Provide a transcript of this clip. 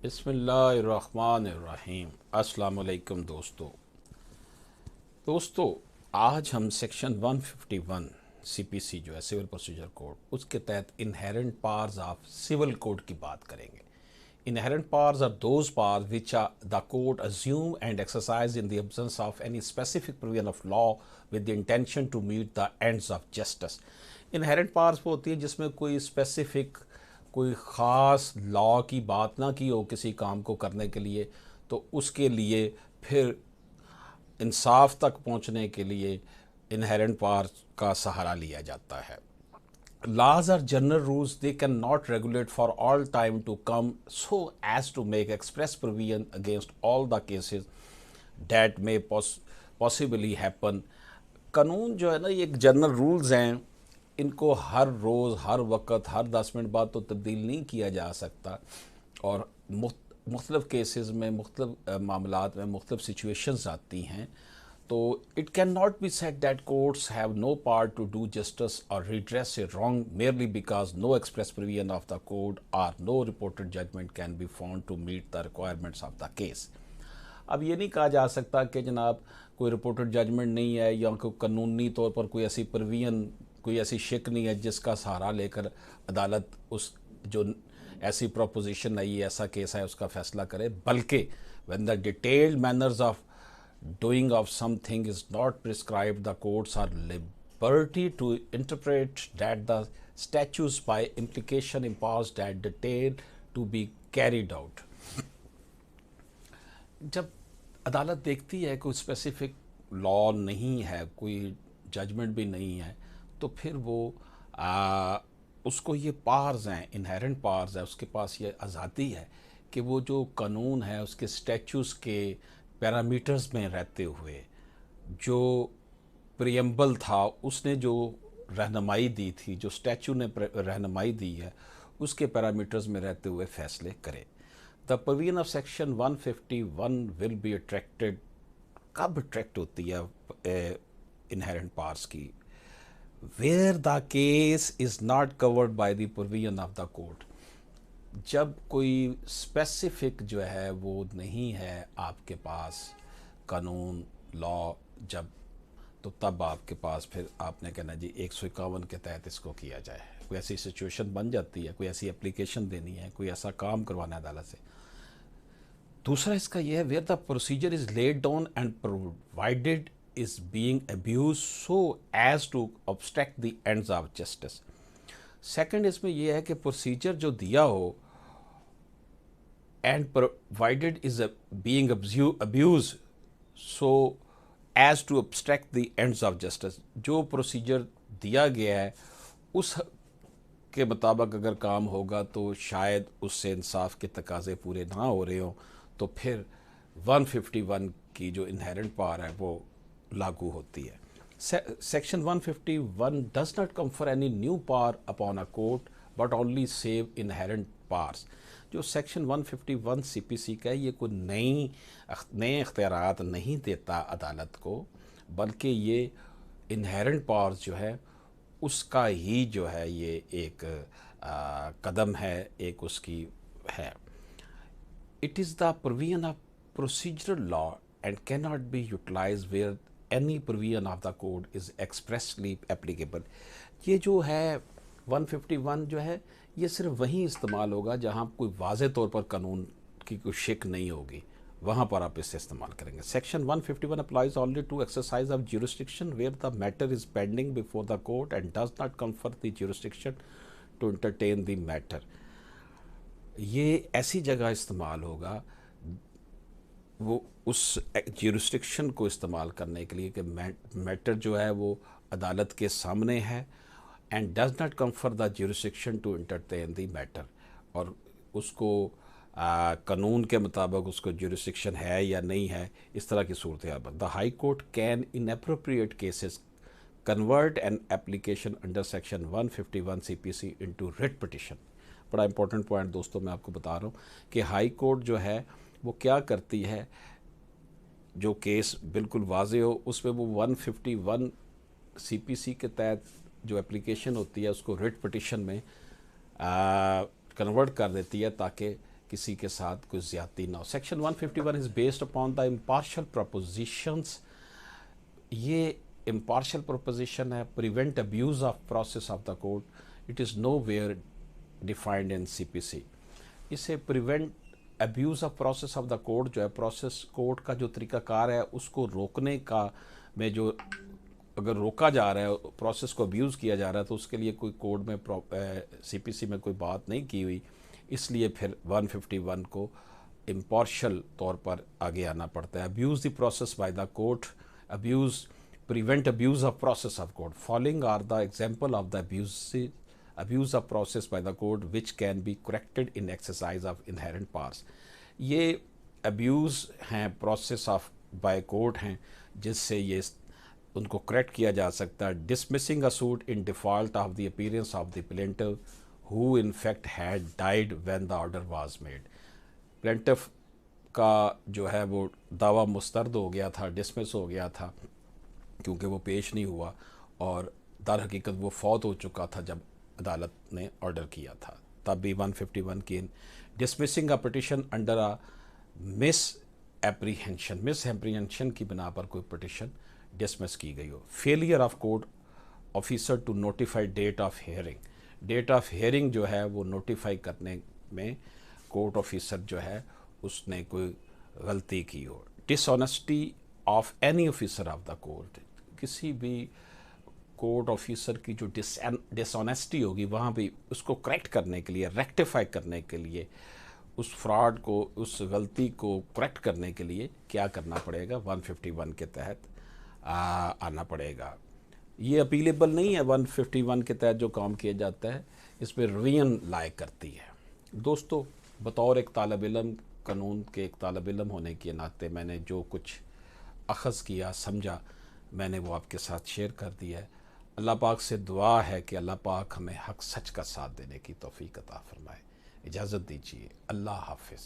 بسم اللہ الرحمن الرحیم۔ السلام علیکم دوستو آج ہم سیکشن 151 سی پی سی جو ہے سول پروسیجر کوڈ، اس کے تحت inherent powers of civil code کی بات کریں گے۔ Inherent powers are those powers which the court assume and exercise in the absence of any specific provision of law with the intention to meet the ends of justice۔ Inherent powers وہ ہوتی ہے جس میں کوئی specific کوئی خاص لا کی بات نہ کی ہو کسی کام کو کرنے کے لیے، تو اس کے لیے پھر انصاف تک پہنچنے کے لیے انہیرنٹ پار کا سہارا لیا جاتا ہے۔ Laws are general rules. They cannot regulate for all time to come so as to make express provision against all the cases that may possibly happen۔ قانون جو ہے نا یہ ایک جنرل رولز ہیں، ان کو ہر روز ہر وقت ہر 10 منٹ بعد تو تبدیل نہیں کیا جا سکتا، اور مختلف کیسز میں مختلف معاملات میں مختلف سچویشنز آتی ہیں، تو it can not be said that courts have no power to do justice or redress a wrong merely because no express provision of the code or no reported judgment can be found to meet the requirements of the case. اب یہ نہیں کہا جا سکتا کہ جناب کوئی reported judgment نہیں ہے یا کوئی قانونی طور پر کوئی ایسی پروویژن کوئی ایسی شک نہیں ہے جس کا سہارا لے کر عدالت اس جو ایسی پروپوزیشن ہے یہ ایسا کیس ہے اس کا فیصلہ کرے، بلکہ when the detailed manners of doing of something is not prescribed, the courts are liberty to interpret that the statutes by implication impose that detail to be carried out۔ جب عدالت دیکھتی ہے کوئی اسپیسیفک لا نہیں ہے، کوئی judgment بھی نہیں ہے، تو پھر وہ اس کو یہ پارز ہیں، انہیرنٹ پارز ہے، اس کے پاس یہ آزادی ہے کہ وہ جو قانون ہے اس کے اسٹیچوز کے پیرامیٹرز میں رہتے ہوئے جو پریمبل تھا اس نے جو رہنمائی دی تھی، جو اسٹیچو نے رہنمائی دی ہے، اس کے پیرامیٹرز میں رہتے ہوئے فیصلے کرے۔ The provision of section 151 will be attracted، کب اٹریکٹ ہوتی ہے انہیرنٹ پارس کی؟ where the case is not covered by the provision of the code، جب کوئی اسپیسیفک جو ہے وہ نہیں ہے آپ کے پاس قانون لا، جب تو تب آپ کے پاس پھر آپ نے کہنا جی 151 کے تحت اس کو کیا جائے۔ کوئی ایسی سچویشن بن جاتی ہے، کوئی ایسی اپلیکیشن دینی ہے، کوئی ایسا کام کروانا ہے عدالت سے۔ دوسرا اس کا یہ ہے where the procedure is laid down and provided is being abused so as to obstruct the ends of justice۔ Second اس میں یہ ہے کہ پروسیجر جو دیا ہو and provided is being abused so as to obstruct the ends of justice، جو procedure دیا گیا ہے اس کے مطابق اگر کام ہوگا تو شاید اس سے انصاف کے تقاضے پورے نہ ہو رہے ہوں، تو پھر 151 کی جو انہیرنٹ پار ہے وہ لاگو ہوتی ہے۔ Section 151 does not confer any new power upon a court but only save inherent powers. جو سیکشن 151 سی پی سی کا ہے یہ کوئی نئے اختیارات نہیں دیتا عدالت کو، بلکہ یہ انہیرنٹ پارس جو ہے اس کا ہی جو ہے یہ ایک قدم ہے، ایک اس کی ہے۔ It is the provision of procedural law and cannot be utilized where any provision of the code is expressly applicable۔ یہ جو ہے 151 جو ہے یہ صرف وہیں استعمال ہوگا جہاں کوئی واضح طور پر قانون کی کوئی شک نہیں ہوگی، وہاں پر آپ اسے استعمال کریں گے۔ Section 151 applies only to exercise of jurisdiction where the matter is pending before the court and does not confer the jurisdiction to entertain the matter۔ یہ ایسی جگہ استعمال ہوگا وہ اس جیورسڈکشن کو استعمال کرنے کے لیے کہ میٹر جو ہے وہ عدالت کے سامنے ہے and does not confer the jurisdiction to entertain the matter, اور اس کو قانون کے مطابق اس کو جیورسڈکشن ہے یا نہیں ہے، اس طرح کی صورتحال پر۔ The High Court can in appropriate cases convert an application under section 151 C P C into writ petition. بڑا امپورٹنٹ پوائنٹ دوستوں میں آپ کو بتا رہا ہوں کہ ہائی کورٹ جو ہے وہ کیا کرتی ہے، جو کیس بالکل واضح ہو اس میں وہ 151 سی پی سی کے تحت جو اپلیکیشن ہوتی ہے اس کو ریٹ پٹیشن میں کنورٹ کر دیتی ہے تاکہ کسی کے ساتھ کوئی زیادتی نہ ہو. Section 151 is based upon the impartial propositions. یہ امپارشل پروپوزیشن ہے. Prevent abuse of process of the code. It is nowhere defined in C P C. اسے prevent abuse of process of the code جو ہے، process code کا جو طریقہ کار ہے اس کو روکنے کا میں جو اگر روکا جا رہا ہے، پروسیس کو ابیوز کیا جا رہا ہے، تو اس کے لیے کوئی کوڈ میں سی پی سی میں کوئی بات نہیں کی ہوئی. اس لیے پھر 151 کو امپارشل طور پر آگے آنا پڑتا ہے. Abuse the process by the code. Abuse prevent abuse of process of code. Following are the example of the abuse of process by the code which can be corrected in exercise of inherent powers. یہ abuse ہیں process of by code ہیں جس سے یہ ان کو correct کیا جا سکتا ہے. dismissing a suit in default of the appearance of the plaintiff who in fact had died when the order was made. plaintiff کا جو ہے وہ دعویٰ مسترد ہو گیا تھا، ڈسمس ہو گیا تھا کیونکہ وہ پیش نہیں ہوا، اور در حقیقت وہ فوت ہو چکا تھا جب عدالت نے آرڈر کیا تھا. تب بھی 151 کی dismissing a petition under a misapprehension کی بنا پر کوئی پٹیشن ڈسمس کی گئی ہو. Failure of court officer to notify date of hearing. Date of hearing جو ہے وہ نوٹیفائی کرنے میں کورٹ آفیسر جو ہے اس نے کوئی غلطی کی ہو. Dishonesty of any officer of the court. کسی بھی کورٹ آفیسر کی جو ڈس آنیسٹی ہوگی وہاں بھی اس کو کریکٹ کرنے کے لیے، ریکٹیفائی کرنے کے لیے، اس فراڈ کو، اس غلطی کو کریکٹ کرنے کے لیے کیا کرنا پڑے گا؟ 151 کے تحت آنا پڑے گا. یہ اپیلیبل نہیں ہے. 151 کے تحت جو کام کیا جاتا ہے اس پہ ریویژن لائق کرتی ہے. دوستو، بطور ایک طالب علم، قانون کے ایک طالب علم ہونے کے ناطے میں نے جو کچھ اخذ کیا، سمجھا، میں نے وہ آپ کے ساتھ شیئر کر دیا ہے. اللہ پاک سے دعا ہے کہ اللہ پاک ہمیں حق سچ کا ساتھ دینے کی توفیق عطا فرمائے. اجازت دیجیے. اللہ حافظ.